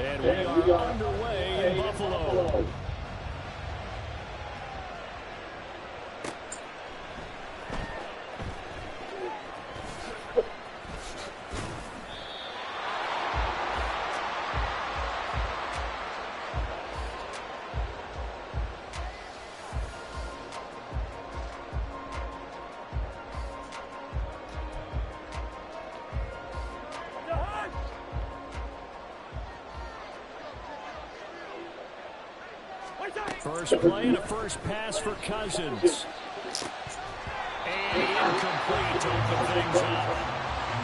And we are underway in Buffalo. First play and a first pass for Cousins. And incomplete to open things up.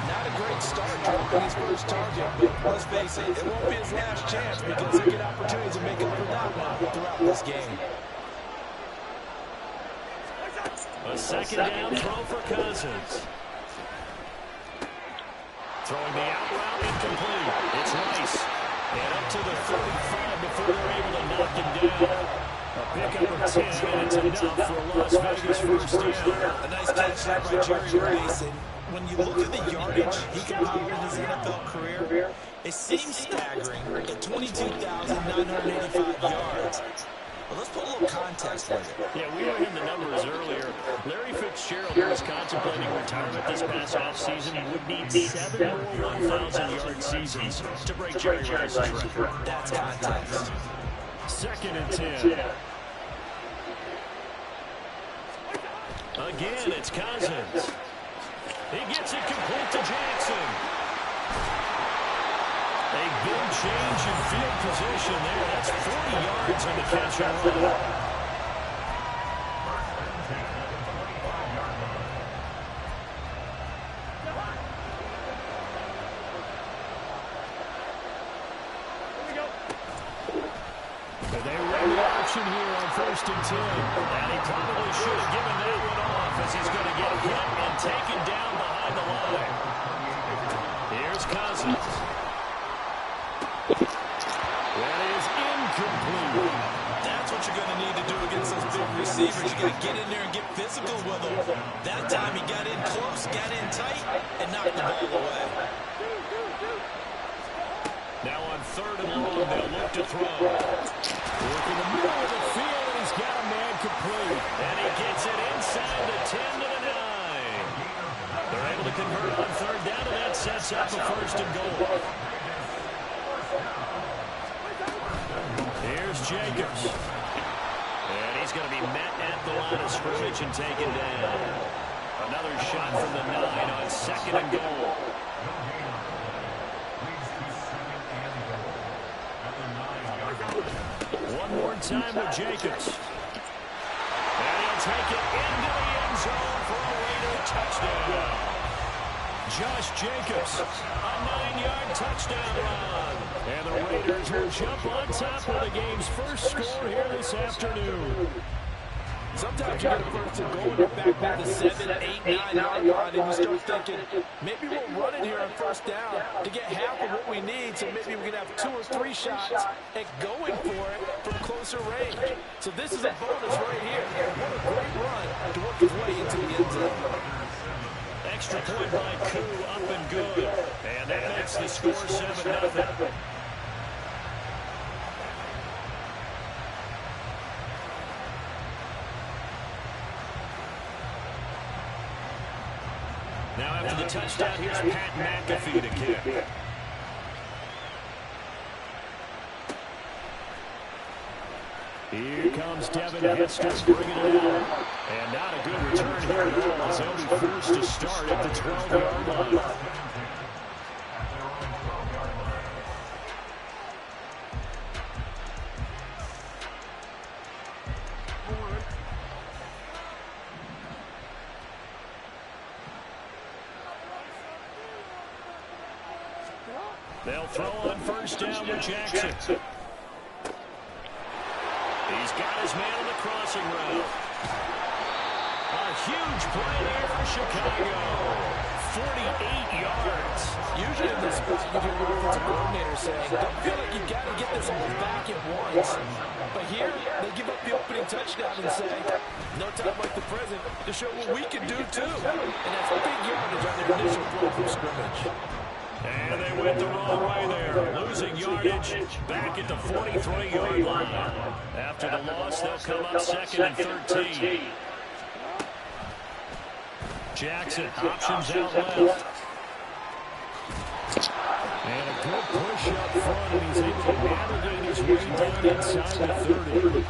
Not a great start dropping his first target, but let's face it, it won't be his last chance because he'll get opportunities to make up for that one throughout this game. A second down throw for Cousins. Throwing the out route, incomplete. It's Rice. And up to the 35 before they're able to knock him down. A pickup of 10, and it's enough for a Las Vegas first down. A nice catch there by Jerry Rice. And when you look at the yardage he compiled in his NFL career, it seems staggering at 22,985 yards. But let's put a little context with it. Yeah, we were in the numbers earlier. Larry Fitzgerald was contemplating retirement this past offseason. He would need 7 more 1,000-yard seasons to break Jerry Rice's record. That's context. Second and 10. Again, it's Cousins. He gets it complete to Jackson. A big change in field position there. That's 40 yards on the catch and run. They run the option here on first and 10. And he probably should have given that one off as he's going to get hit and taken down behind the line. Here's Cousins. That is incomplete. That's what you're going to need to do against those big receivers. You got to get in there and get physical with them. That time he got in close, got in tight, and knocked the ball away. Now on third and long, they'll look to throw. Working the middle of the field, and he's got a man complete. And he gets it inside the 10 to the 9. They're able to convert on third down, and that sets up a first and goal. Here's Jacobs. And he's going to be met at the line of scrimmage and taken down. Another shot from the 9 on second and goal. One more time with Jacobs. And he'll take it into the end zone for a Raider touchdown. Josh Jacobs, a 9-yard touchdown run. And the Raiders will jump on top of the game's first score here this afternoon. Sometimes you get a first and goal and you're back by the 7, 8, 9-yard line, and you start thinking, maybe we'll run it here on first down to get half of what we need, so maybe we can have 2 or 3 shots at going for it from closer range. So this is a bonus right here. What a great run to work his way into the end zone. Extra point by Koo, up and good. And that makes the score 7-0. Now after the touchdown, here's Pat McAfee to kick. Here comes Devin Hester bringing it out. And not a good return here at all as they'll be forced to start at the 12-yard line. They'll throw on first down with Jackson. He's got his man on the crossing route. A huge play there for Chicago. 48 yards. Usually in this spot, you hear the offensive coordinator saying, don't feel like you've got to get this all back at once. But here, they give up the opening touchdown and say, no time like the present to show what we can do too. And that's big yardage on their initial throw from scrimmage. And they went the wrong way there, losing yardage back at the 43-yard line. After the loss, they'll come up 2nd and 13. Jackson options out left. And a good push up front, and he's able to navigate his way down inside the 30.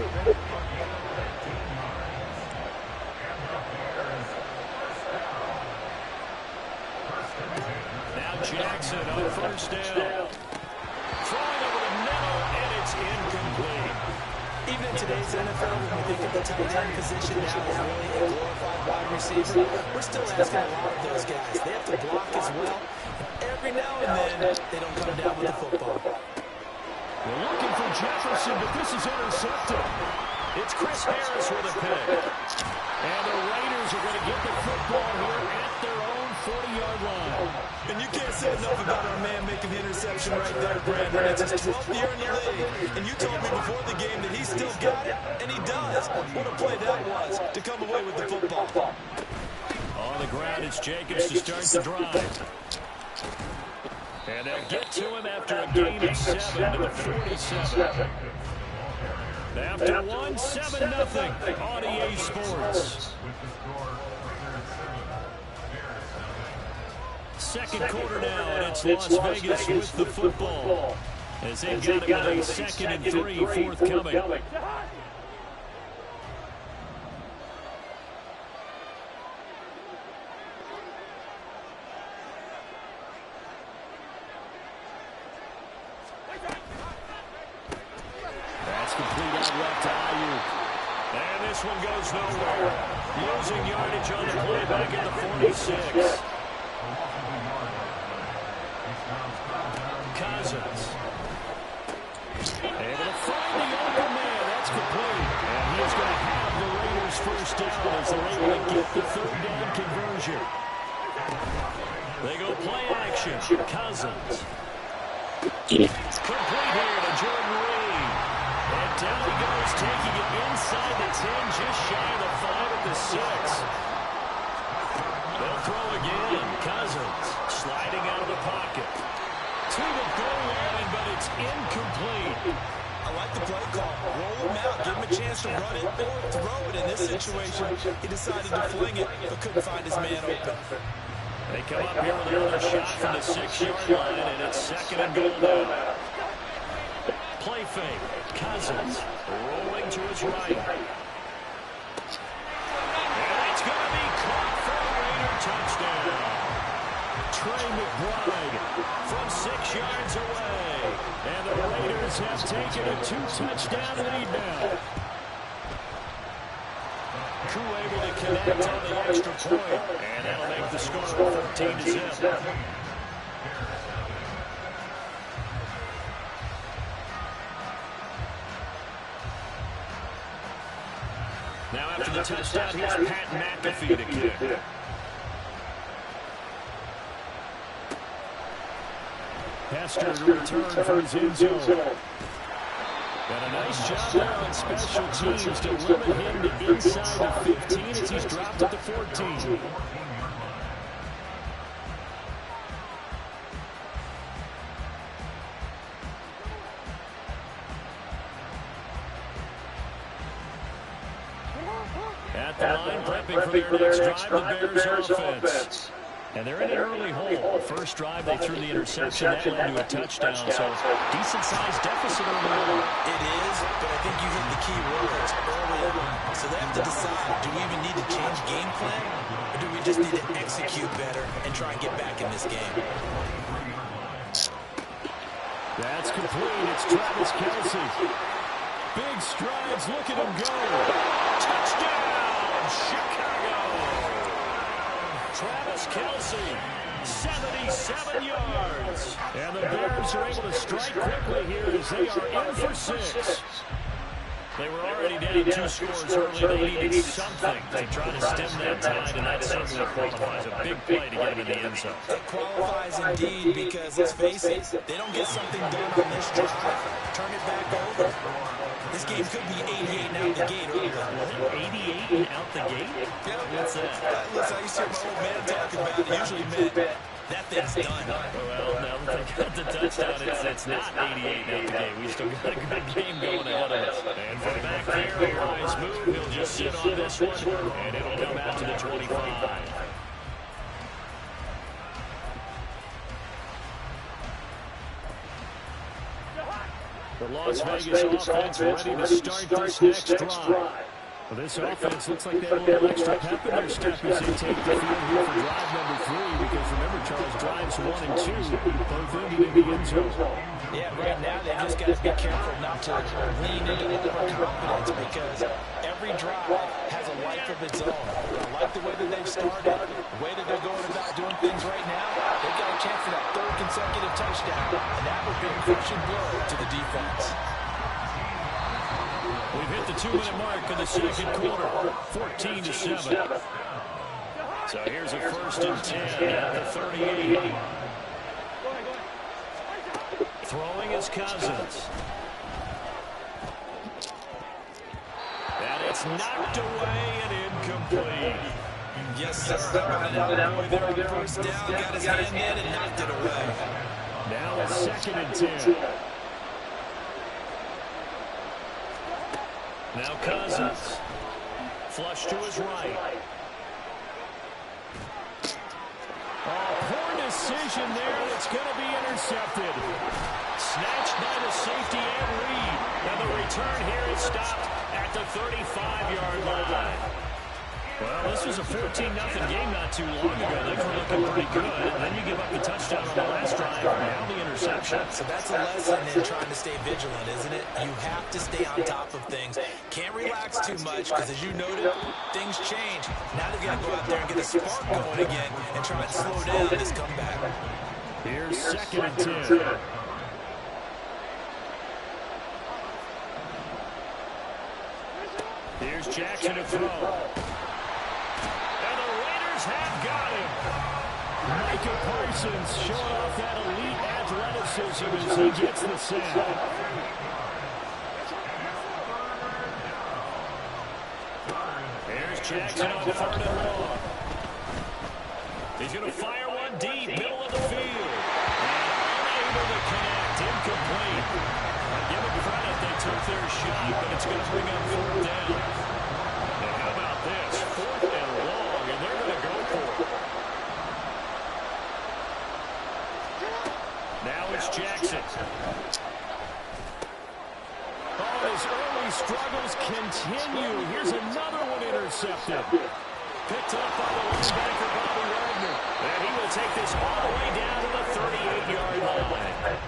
Now Jackson on first down. Throwing over the middle, and it's incomplete. Even in today's NFL, when we think of the tight end position now as really a glorified wide receiver, we're still asking a lot of those guys. They have to block as well. Every now and then, they don't come down with the football. They're looking for Jefferson, but this is intercepted. It's Chris Harris with a pick. And the Raiders are going to get the football here at their own 40-yard line. And you can't say enough about our man making the interception right there, Brandon. It's his 12th year in the league. And you told me before the game that he still got it, and he does. What a play that was to come away with the football. On the ground, it's Jacobs to start the drive. And they'll get to him after a gain of 7 to the 47. After 1, 7-0 on EA Sports. Second quarter now, and it's Las Vegas with the football. As they've got about a 2nd and 3 forthcoming. This one goes nowhere. Losing yardage on the play back at the 46. Cousins. Able to find the open man. That's complete. And he's going to have the Raiders first down as they're able to get the 3rd down conversion. They go play action. Cousins. Complete here to Jordan Reed. And down he goes, taking it inside the 10, just shy of the 5 at the 6. They'll throw again. Cousins sliding out of the pocket. To the goal line, but it's incomplete. I like the play call. Roll him out, give him a chance to run it or throw it. In this situation, he decided to fling it, but couldn't find his man open. They come up here with another shot from the 6-yard line, and it's 2nd and goal now. Play fake. Cousins rolling to his right. And it's going to be caught for a Raider touchdown. Trey McBride from 6 yards away. And the Raiders have taken a 2-touchdown lead now. Crew able to connect on the extra point. And that'll make the score 14-0. Now after the touchdown, here's Pat McAfee to kick. Hester to return for his end zone. Got a nice job there on special teams to limit him to inside the 15 as he's dropped at the 14. At the line, prepping for their next drive, the Bears offense. And they're in an early hole. First drive, they threw the interception. That led to a touchdown. So decent-sized deficit early on. It is, but I think you hit the key words early on. So they have to decide, do we even need to change game plan? Or do we just need to execute better and try and get back in this game? That's complete. It's Travis Kelce. Big strides. Look at him go. Touchdown, Chicago. Travis Kelce, 77 yards. And the Bears are able to strike quickly here as they are in for 6. They were already down 2 scores early. They needed something to try to stem that tide, and that certainly qualifies a big play to get him in the end zone. It qualifies indeed because, let's face it, they don't get something done on this drive. Turn it back over. This game could be 88 and out the gate early. 88 and out the gate? Yeah. What's that? Listen, I used to hear my old man talk about it. Usually meant that thing's done. Well, now that they got the touchdown, it's not 88 now the game. We still got a good game going ahead of us. And from back there, your eyes move. He'll just sit on this one, and it'll come out to the 25. The Las Vegas offense ready to start this next drive. Well, this offense looks like they have a little extra pep in their step as they take the field here for drive number 3, because remember, Charles, drives 1 and 2, both ended in the end zone. Yeah, right now they just got to be careful not to lean into overconfidence, because every drive has a life of its own. I like the way that they've started, the way that they're going about doing things right now. They've got a chance for that 3rd consecutive touchdown, and that would be a crushing blow to the defense. We've hit the 2-minute mark of the second quarter, 14-7. So here's a 1st and 10 at the 38. Throwing is Cousins. And it's knocked away and incomplete. Yes, sir. How about it? Boy, there on 1st down, got his hand in and knocked it away. Now it's 2nd and 10. Now Cousins. Flush to his right. Oh, poor decision there. It's going to be intercepted. Snatched by the safety and Reed. And the return here is stopped at the 35-yard line. Well, this was a 14-0 game not too long ago. They were looking pretty good. And then you give up the touchdown on the last drive. Now the interception. So that's a lesson in trying to stay vigilant, isn't it? You have to stay on top of things. Can't relax too much, because as you noted, things change. Now they've got to go out there and get a spark going again and try and slow down this comeback. Here's 2nd and 10. Here's Jackson to throw. Have got him. Micah Parsons showing off that elite athleticism as he gets the sack. Here's Jackson on 3rd and long. He's going to fire one deep, middle of the field. And unable to connect, incomplete. Give them credit, they took their shot, but it's going to bring up 4th down. And how about this? 4th and long, and they're going to go for it. Now it's Jackson. Oh, his early struggles continue. Here's another one intercepted. Picked up by the linebacker, Bobby Wagner. And he will take this all the way down to the 38-yard line.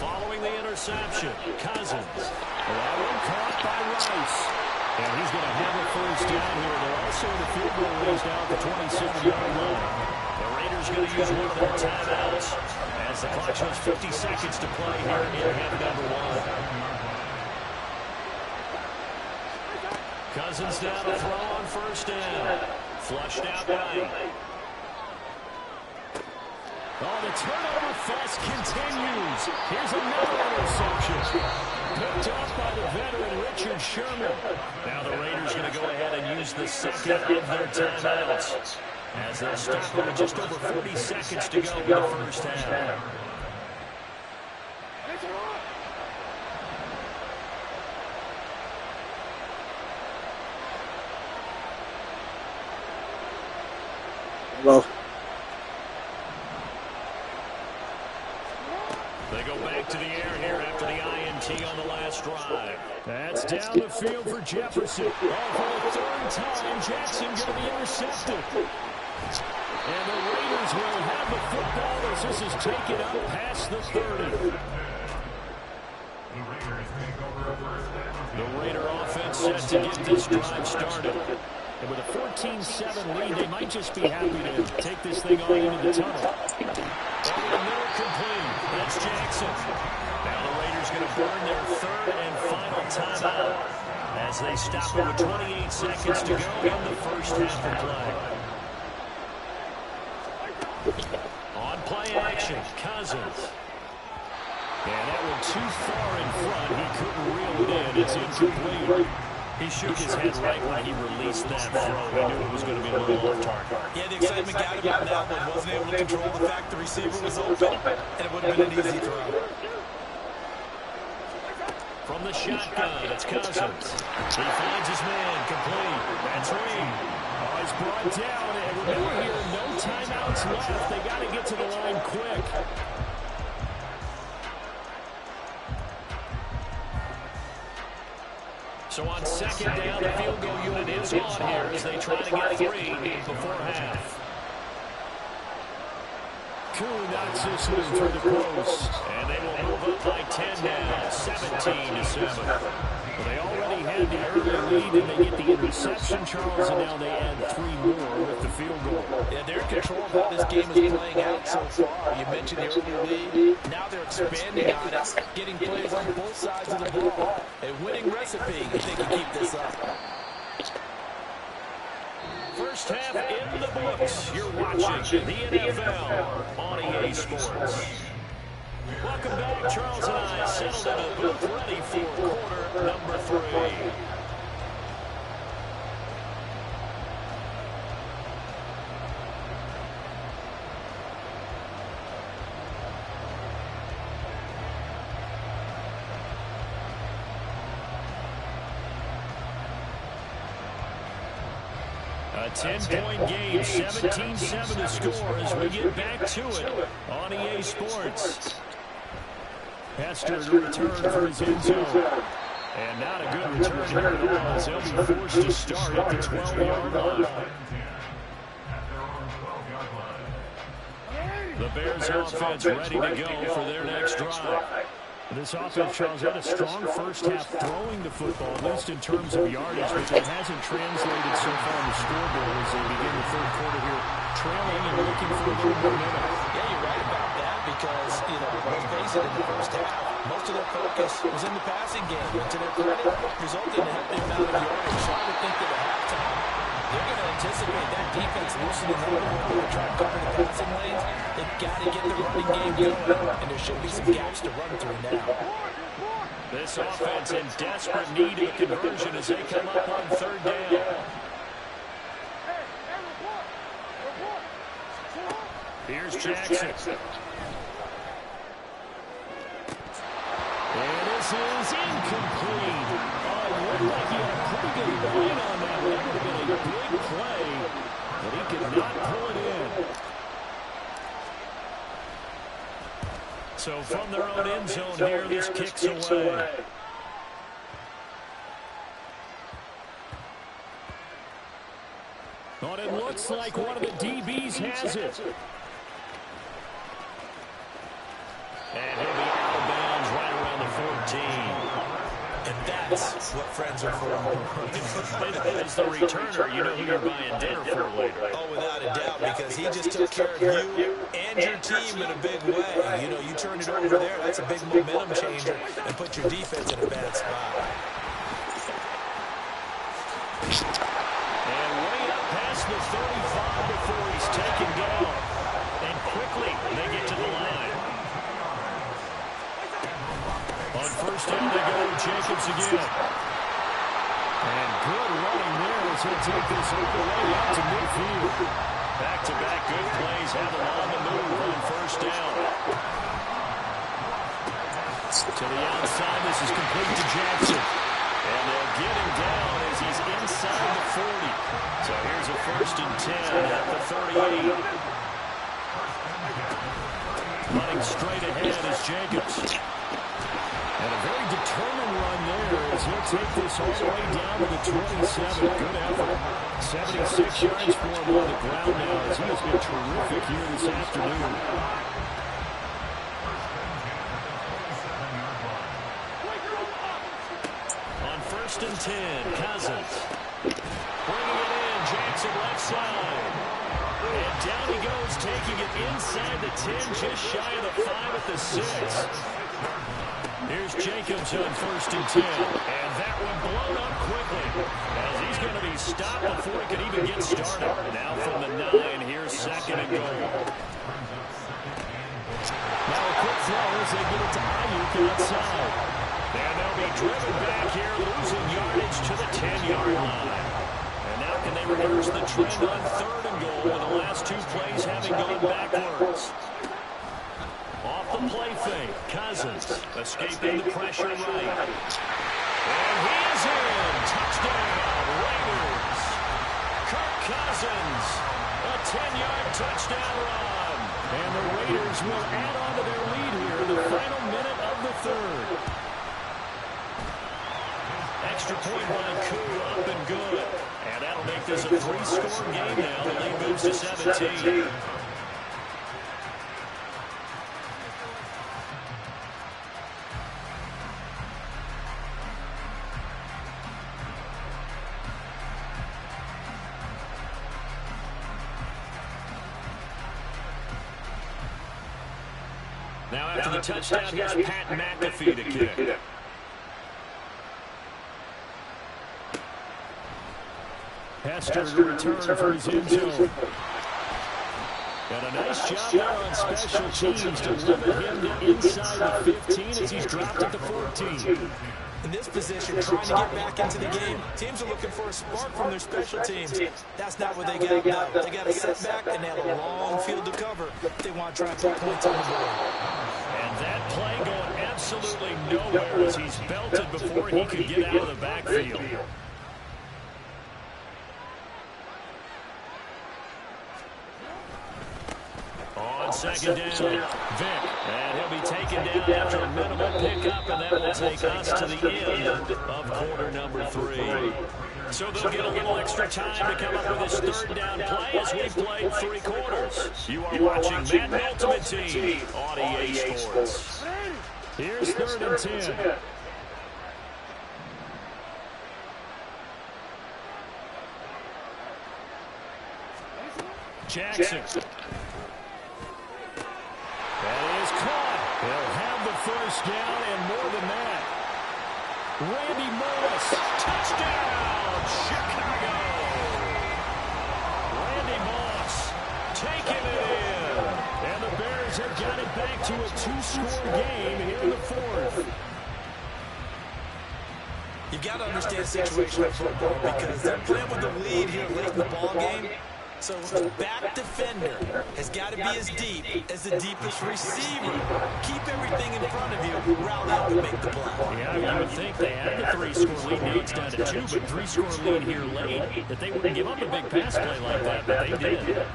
Following the interception, Cousins. That one caught by Rice. And he's going to have a 1st down here. They're also in the field goal range now at the 27-yard line. The Raiders going to use one of their timeouts as the clock shows 50 seconds to play here in half number 1. Cousins down to throw on 1st down. Flushed out right. Oh, the turnover fest continues. Here's another interception. Picked up by the veteran Richard Sherman. Now the Raiders going to go ahead and use the 2nd of their timeouts, as they'll stop with just over 40 seconds to go in the 1st half. Well, they go back to the air here after the INT on the last drive. That's down the field for Jefferson. Oh, for the 3rd time, Jackson going to be intercepted. And the Raiders will have the football as this is taken up past the 30. The Raider offense set to get this drive started. And with a 14-7 lead, they might just be happy to take this thing on into the tunnel. Over the middle, complete. That's Jackson. Now the Raiders going to burn their 3rd and final timeout as they stop it with 28 seconds to go in the 1st half of play. On play action, Cousins. And that one too far in front. He couldn't reel it in. It's incomplete. He shook his head right when he released that throw. He knew it was going to be a little off target. Yeah, the excitement got him on that one. Wasn't able to control the fact the receiver was open, and it would have been an easy throw. From the shotgun, it's Cousins. He finds his man, complete. That's Reed. Oh, he's brought down. And remember here, no timeouts left. They got to get to the line quick. So on second down, the field goal unit is on here as they try to get 3 before half. Koo knocks this one through the post. And they will move up by 10 now, 17-7. Well, they already had the early lead, and they get the interception, Charles, and now they add 3 more with the field goal. Yeah, they're in control of how this game is playing out so far. You mentioned the early lead. Now they're expanding on it, getting plays on both sides of the ball. A winning recipe if they can keep this up. First half in the books. You're watching the NFL on EA Sports. Welcome back. Charles and I settled in a booth ready for quarter number 3. A 10-point game, 17-7 to score as we get back to it on EA Sports. Hester to return for his end zone. And not a good return here at all as they'll be forced to start at the 12-yard line. The Bears offense ready to go for their next drive. This offense, Charles, had a strong first half throwing the football, at least in terms of yardage, but that hasn't translated so far on the scoreboard as they begin the third quarter here, trailing and looking for a little momentum. Yeah, you're right about that because, let's face it, in the first half, most of their focus was in the passing game. And to their credit, resulted in a healthy amount of yardage. So I would think that at halftime, they're going to anticipate that defense loosening up a little bit, trying to cover the passing lanes. They've got to get the running game going, and there should be some gaps to run through now. This offense in desperate need of a conversion as they come up on third down. Here's Jackson. And this is incomplete. Oh, it looked like he had a pretty good line on that one. That would have been a big play, but he could not pull it in. So from their own end zone here, this kicks away. But it looks like one of the DBs has it. And he'll be out of bounds right around the 14. And that's what friends are for. As the returner, you know who you're buying dinner for later. Oh, without a doubt, because he just took care of you and your team in a big way. You turn it over there, that's a big momentum changer, and put your defense in a bad spot. And way up past the 35 before he's taken down. And quickly, they get to the line. On first down, they go with Jacobs again. And good running there as he'll take this all the way up to midfield. Back-to-back good plays have him on the move on first down. To the outside, this is complete to Jackson. And they'll get him down as he's inside the 40. So here's a 1st and 10 at the 38. Running straight ahead is Jacobs. And a very determined run there as he'll take this all the way down to the 27. Good effort. 76 yards for him on the ground now as he has been terrific here this afternoon. On 1st and 10, Cousins. Bringing it in, Jackson left side. And down he goes, taking it inside the 10, just shy of the 5 at the 6. Here's Jacobs on 1st and 10. And that one blown up quickly as he's going to be stopped before he can even get started. Now from the 9, here's 2nd and goal. Now a quick throw as they get it to Ayuk outside. And they'll be driven back here, losing yardage to the 10-yard line. And now can they reverse the trend on 3rd and goal with the last 2 plays having gone backwards? Off the play fake, Cousins escaping the pressure right. And he is in. Touchdown, Raiders. Kirk Cousins, a 10-yard touchdown run. And the Raiders will add on to their lead here in the final minute of the 3rd. Extra point by Koo, up and good. And that'll make this a 3-score game now. The lead moves to 17. Now after the touchdown, here's Pat McAfee to kick. Hester to return for his end zone. And a nice job there on special teams to limit him to inside the 15 as he's dropped at the 14. In this position, trying to get back into the game, teams are looking for a spark from their special teams. That's not what they got now. They got a setback, and they have a long field to cover if they want to try and put points on the board. And that play going absolutely nowhere as he's belted before he could get out of the backfield. On 2nd down, Vick. And he'll be taken down after a minimal pickup, and that will take us to the end of quarter number 3. So they'll get a little extra time to come up with this 3rd down play as we played 3 quarters. You are watching Madden Ultimate Team on H2H Sports. Here's 3rd and 10. Jackson. That is caught. They'll have the 1st down and more than that. Randy Moss, touchdown, Chicago. Randy Moss taking it in. And the Bears have got it back to a 2-score game here in the 4th. You've got to understand situational football because they're playing with the lead here late in the ball game. So the back defender has got to be as deep as the deepest receiver. Keep everything in front of you, rally up and make the play. Yeah, you would think they had the 3-score lead. Now it's down to 2, but 3-score lead here late, that they wouldn't give up a big pass play like that, but they did.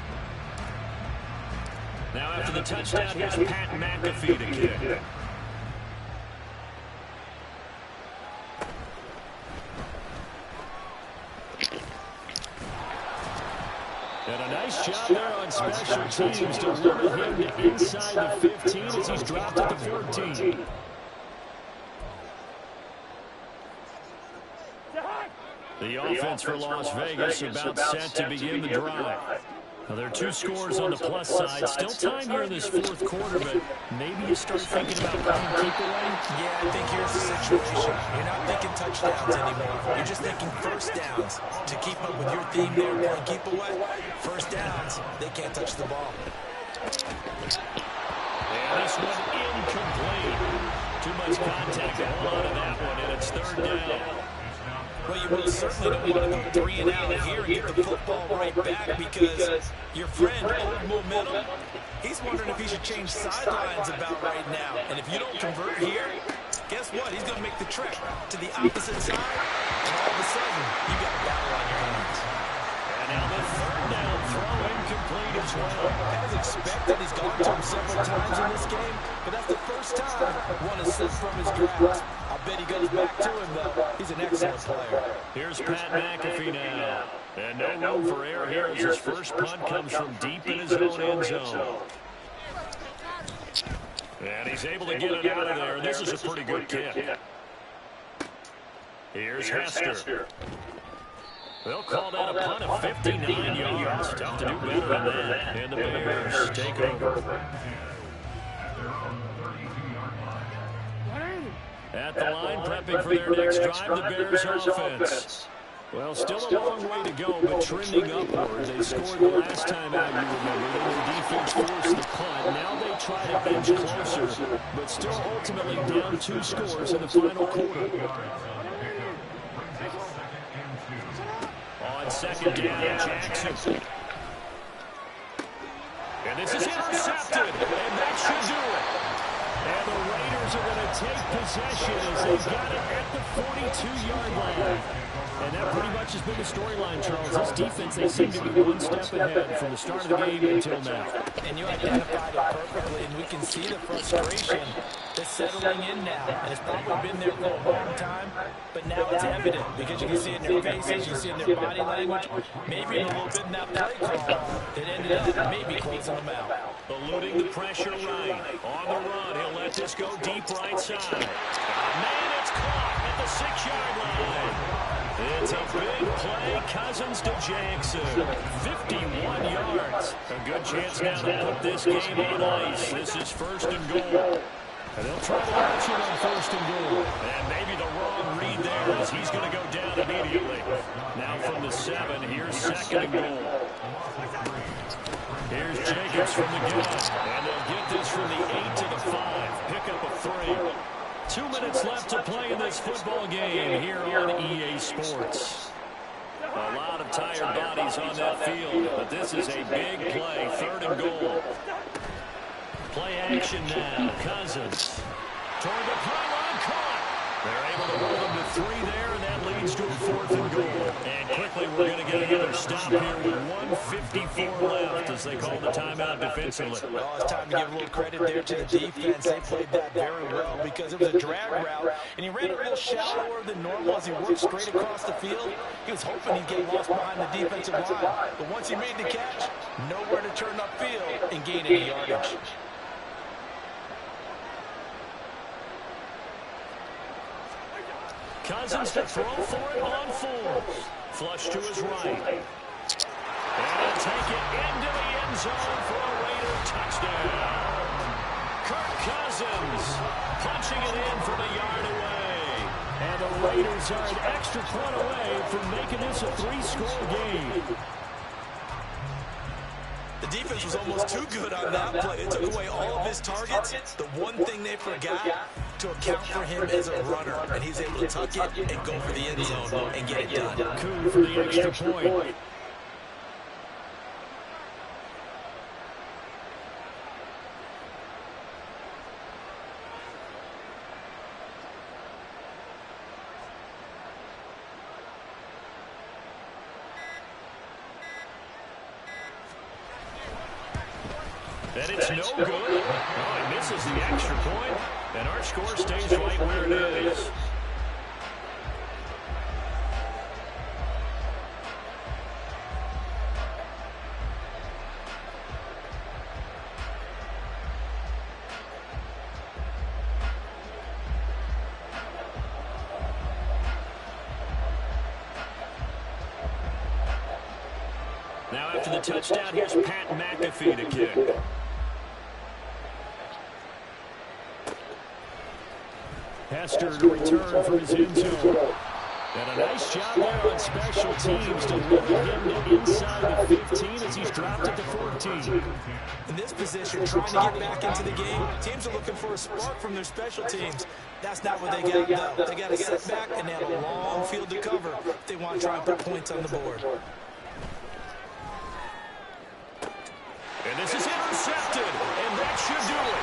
Now after the touchdown, here's Pat McAfee to kick. And a nice job there on special teams to limit him to inside the 15 as he's dropped at the 14. The offense for Las Vegas about set to begin the drive. Now, there are 2 scores on the plus side. Still time here in this 4th quarter, but maybe you start thinking about playing keep away. Yeah, I think here's the situation. You're not thinking touchdowns anymore. You're just thinking 1st downs. To keep up with your theme there, playing keep away, 1st downs, they can't touch the ball. And this one incomplete. Too much contact to hold on to that one, and it's 3rd down. Well, you most certainly don't want to go 3 and out here and get the football right back because your friend, Old Momentum, he's wondering if he should change sidelines about right now. And if you don't convert here, guess what? He's going to make the trek to the opposite side, and all of a sudden, you got a battle on your hands. And now the 3rd down throw incomplete as well. As expected, he's gone to him several times in this game, but that's the first time one has slipped from his grasp. I bet he goes back to him, though. He's an excellent player. Here's Pat McAfee now. And no room for error here as his first punt comes from deep in his own end zone. And he's able to get it out of there. This is a pretty good kick. Here's Hester. They'll call that a punt of 59 yards. Tough to do better than that. And the Bears take over. At the line, prepping for their next drive, the Bears offense. Well, still a long way to go, but trending upward. They scored the last time out, you remember. Then the defense forced the punt. Now they try to inch closer, but still ultimately down 2 scores in the final quarter. On second down, Jackson. And this is intercepted, and that should do it. And the Raiders are going to take possession as they got it at the 42-yard line. And that pretty much has been the storyline, Charles. This defense, they seem to be one step ahead from the start of the game until now. And you identified it perfectly, and we can see the frustration that's settling in now. And it's probably been there for a long time, but now it's evident because you can see it in their faces, you see it in their body language, maybe a little bit in that play call that ended up maybe closing them out. Eluding the pressure right. On the run, he'll let this go deep right side. Man, it's caught at the 6-yard line. It's a big play. Cousins to Jackson. 51 yards. A good chance now to put this game on ice. This is 1st and goal. And they'll try to launch it on 1st and goal. And maybe the wrong read there as he's going to go down immediately. Now from the 7, here's 2nd and goal. Here's Jacobs from the gun. And they'll get this from the 8 to the 5. Pick up a 3. 2 minutes left to play in this football game here on EA Sports. A lot of tired bodies on that field, but this is a big play. 3rd and goal. Play action now. Cousins. Toward the pylon, caught. They're able to hold them to 3 there, and that leads to a 4th and goal. And quickly, we're going to get another stop here with 1:54 left as they call the timeout defensively. Well, it's time to give a little credit there to the defense. They played that very well because it was a drag route, and he ran a little shallower than normal as he worked straight across the field. He was hoping he'd get lost behind the defensive line, but once he made the catch, nowhere to turn upfield and gain any yardage. Cousins to throw for it on 4. Flush to his right. And he'll take it into the end zone for a Raider touchdown. Kirk Cousins punching it in from a yard away. And the Raiders are an extra point away from making this a 3-score game. The defense was almost too good on that play. It took away all of his targets. The one thing they forgot, to account for him as a runner. And he's able to tuck it and go for the end zone and get it done. Coup for the extra point. And it's no good. Oh, he misses the extra point, and our score stays right where it is. Now after the touchdown, here's Pat McAfee to kick. Hester to return for his end zone. And a nice job there on special teams to deliver him to inside the 15 as he's dropped it to 14. In this position, trying to get back into the game, teams are looking for a spark from their special teams. That's not what they got, though. They got to sit back, and they have a long field to cover if they want to try and put points on the board. And this is intercepted, and that should do it.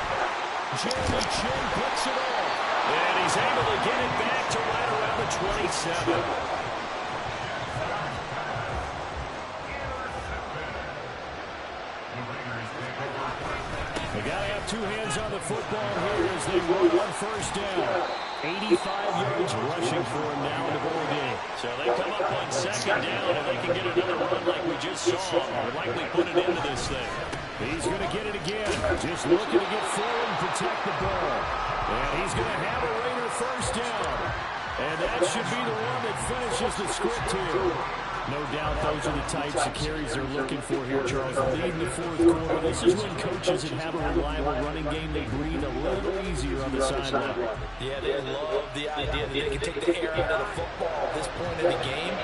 Jeremy Chin puts it on. And he's able to get it back to right around the 27. They got to have 2 hands on the football here as they roll on 1st down. 85 yards rushing for him now in the ball game. So they come up on 2nd down, and they can get another run like we just saw. Or likely put it into this thing. He's going to get it again. Just looking to get forward and protect the ball. And he's going to have a Raider 1st down. And that should be the one that finishes the script here. No doubt those are the types of carries they're looking for here, Charles. Leading the 4th quarter. This is when coaches that have a reliable running game, they breathe a little easier on the sideline. Yeah, they love the idea that they can take the air out of the football at this point in the game.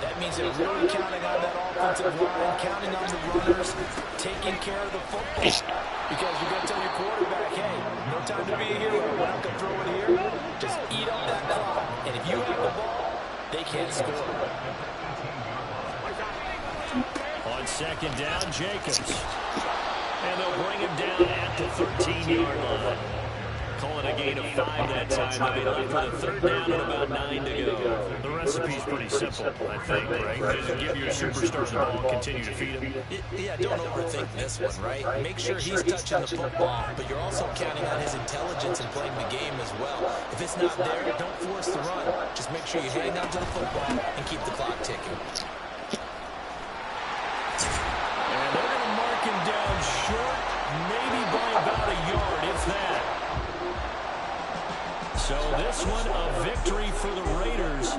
That means they're really counting on that offensive line, counting on the runners, taking care of the football. Because you're going to tell your quarterback, hey, no time to be a hero. We're not going to throw it here. Just eat up that clock. And if you have the ball, they can't score. On second down, Jacobs. And they'll bring him down at the 13-yard line. Calling a gain of 5 that time. They'll be left for the third down and about 9 to go. The recipe's pretty simple, I think, right? Just give your superstars the ball and continue to feed them. Yeah, don't overthink this one, right? Make sure he's touching the football, but you're also counting on his intelligence and playing the game as well. If it's not there, don't force the run. Just make sure you hang on to the football and keep the clock ticking. And they're going to mark him down short, maybe by about a yard, if that. So this one, a victory for the Raiders.